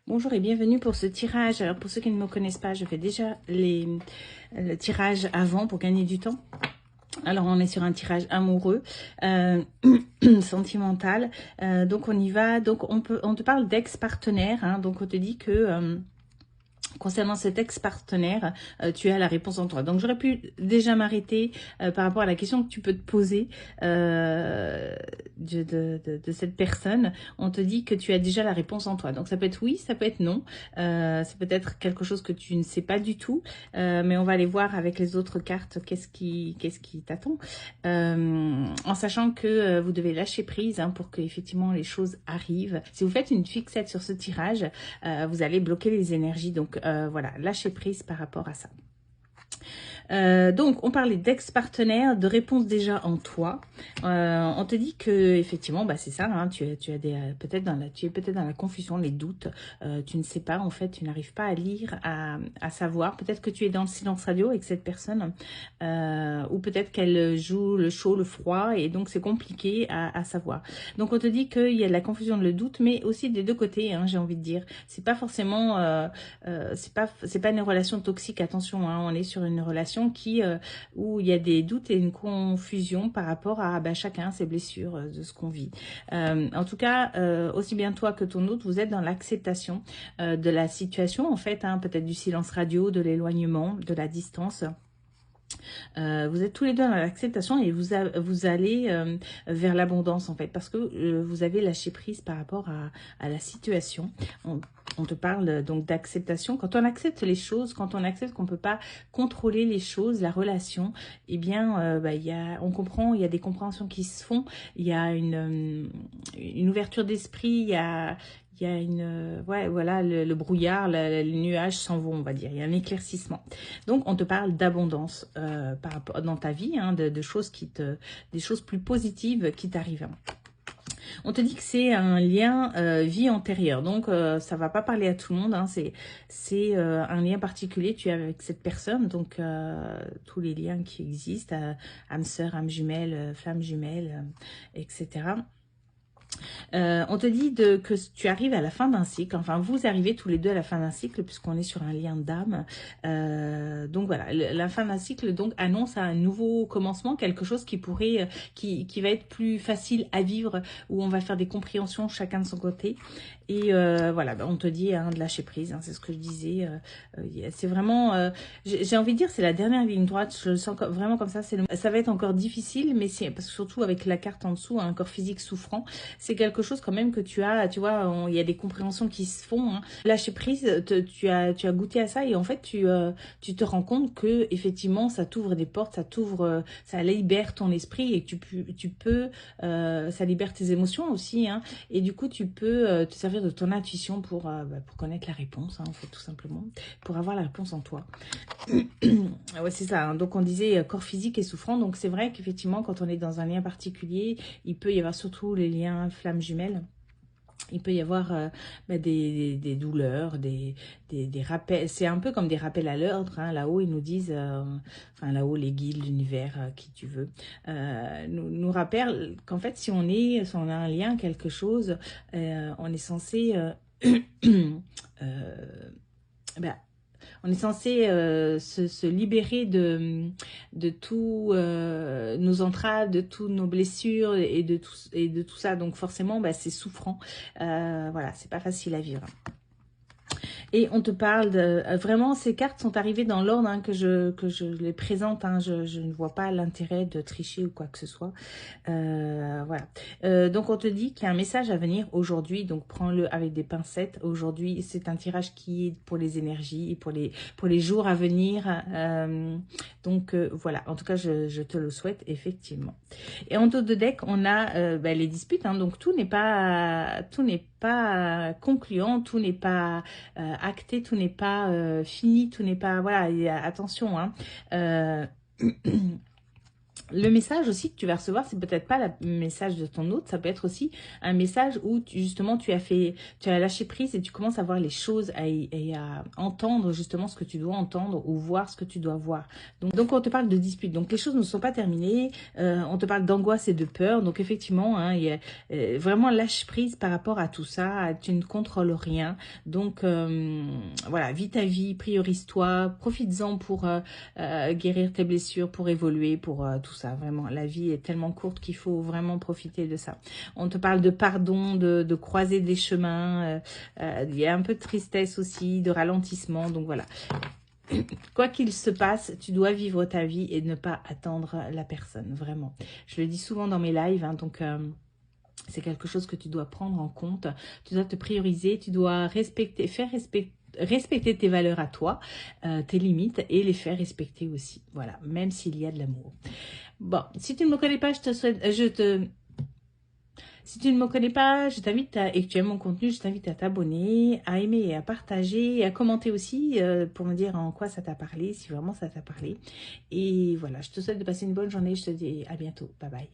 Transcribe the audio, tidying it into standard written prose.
Bonjour et bienvenue pour ce tirage. Alors pour ceux qui ne me connaissent pas, je fais déjà le tirage avant pour gagner du temps. Alors on est sur un tirage amoureux, sentimental. Donc on y va. Donc on te parle d'ex-partenaire. Hein, donc on te dit que concernant cet ex-partenaire, tu as la réponse en toi. Donc j'aurais pu déjà m'arrêter par rapport à la question que tu peux te poser de cette personne. On te dit que tu as déjà la réponse en toi. Donc ça peut être oui, ça peut être non. Ça peut être quelque chose que tu ne sais pas du tout. Mais on va aller voir avec les autres cartes qu'est-ce qui t'attend. En sachant que vous devez lâcher prise pour que effectivement les choses arrivent. Si vous faites une fixette sur ce tirage, vous allez bloquer les énergies. Donc voilà, lâchez prise par rapport à ça. Donc, on parlait d'ex-partenaire, de réponse déjà en toi. On te dit que effectivement, bah c'est ça. Hein, tu es peut-être dans la confusion, les doutes. Tu ne sais pas, en fait, tu n'arrives pas à lire, à savoir. Peut-être que tu es dans le silence radio avec cette personne, ou peut-être qu'elle joue le chaud, le froid, et donc c'est compliqué à savoir. Donc, on te dit qu'il y a de la confusion, le doute, mais aussi des deux côtés. Hein, j'ai envie de dire, c'est pas forcément, c'est pas une relation toxique. Attention, hein, on est sur une relation où il y a des doutes et une confusion par rapport à chacun ses blessures de ce qu'on vit. En tout cas, aussi bien toi que ton autre, vous êtes dans l'acceptation de la situation, en fait, hein, peut-être du silence radio, de l'éloignement, de la distance. Vous êtes tous les deux dans l'acceptation et vous allez vers l'abondance, en fait, parce que vous avez lâché prise par rapport à la situation. On te parle donc d'acceptation. Quand on accepte les choses, quand on accepte qu'on ne peut pas contrôler les choses, la relation, eh bien, on comprend, il y a des compréhensions qui se font, il y a une ouverture d'esprit, il y a ouais, voilà, le brouillard, les nuages s'en vont, on va dire. Il y a un éclaircissement. Donc, on te parle d'abondance par rapport dans ta vie, hein, de choses des choses plus positives qui t'arrivent. On te dit que c'est un lien vie antérieure, donc ça va pas parler à tout le monde. Hein, c'est un lien particulier tu as avec cette personne, donc tous les liens qui existent, âme sœur, âme jumelle, flamme jumelle, etc. On te dit que tu arrives à la fin d'un cycle, enfin vous arrivez tous les deux à la fin d'un cycle puisqu'on est sur un lien d'âme. Donc voilà, la fin d'un cycle donc annonce un nouveau commencement, quelque chose qui pourrait, qui va être plus facile à vivre, où on va faire des compréhensions chacun de son côté. Et voilà, on te dit de lâcher prise, hein, c'est ce que je disais. C'est vraiment, j'ai envie de dire, c'est la dernière ligne droite. Je le sens vraiment comme ça. Ça va être encore difficile, mais parce que surtout avec la carte en dessous, un corps physique souffrant, c'est quelque chose quand même que tu vois, il y a des compréhensions qui se font. Hein. Lâcher prise, tu as goûté à ça et en fait, tu te rends compte que effectivement, ça t'ouvre des portes, ça libère ton esprit et que tu peux, ça libère tes émotions aussi. Hein, et du coup, tu peux te servir de ton intuition pour connaître la réponse, hein, en fait, tout simplement, pour avoir la réponse en toi. Ouais, c'est ça. Hein. Donc, on disait corps physique et souffrant. Donc, c'est vrai qu'effectivement, quand on est dans un lien particulier, il peut y avoir surtout les liens flammes jumelles. Il peut y avoir des douleurs, des rappels. C'est un peu comme des rappels à l'ordre. Hein. Là-haut, ils nous disent, enfin là-haut, les guides, l'univers, qui tu veux, nous rappellent qu'en fait, si on a un lien, quelque chose, on est censé... on est censé se libérer de tout nos entraves, de toutes nos blessures et de tout ça. Donc forcément, c'est souffrant. Voilà, c'est pas facile à vivre. Et on te parle de... Vraiment, ces cartes sont arrivées dans l'ordre que je les présente. Hein, je ne vois pas l'intérêt de tricher ou quoi que ce soit. Voilà. Donc, on te dit qu'il y a un message à venir aujourd'hui. Donc, prends-le avec des pincettes. Aujourd'hui, c'est un tirage qui est pour les énergies et pour les jours à venir. Donc, voilà. En tout cas, je te le souhaite, effectivement. Et en dos de deck, on a les disputes. Hein, donc, tout n'est pas concluant, tout n'est pas acté, tout n'est pas fini, tout n'est pas... Voilà, attention. Hein, le message aussi que tu vas recevoir, c'est peut-être pas le message de ton hôte, ça peut être aussi un message où justement tu as lâché prise et tu commences à voir les choses et à entendre justement ce que tu dois entendre ou voir ce que tu dois voir. Donc on te parle de dispute, donc les choses ne sont pas terminées, on te parle d'angoisse et de peur, donc effectivement, hein, il y a vraiment lâche prise par rapport à tout ça, tu ne contrôles rien, donc voilà, vis ta vie, priorise-toi, profites-en pour guérir tes blessures, pour évoluer, pour tout ça. Vraiment, la vie est tellement courte qu'il faut vraiment profiter de ça. On te parle de pardon, de croiser des chemins. Il y a un peu de tristesse aussi, de ralentissement. Donc voilà. Quoi qu'il se passe, tu dois vivre ta vie et ne pas attendre la personne, vraiment. Je le dis souvent dans mes lives, hein, donc c'est quelque chose que tu dois prendre en compte. Tu dois te prioriser, tu dois respecter tes valeurs à toi, tes limites et les faire respecter aussi. Voilà, même s'il y a de l'amour. Bon, si tu ne me connais pas, si tu ne me connais pas, et que tu aimes mon contenu, je t'invite à t'abonner, à aimer et à partager, et à commenter aussi pour me dire en quoi ça t'a parlé, si vraiment ça t'a parlé. Et voilà, je te souhaite de passer une bonne journée, je te dis à bientôt, bye bye.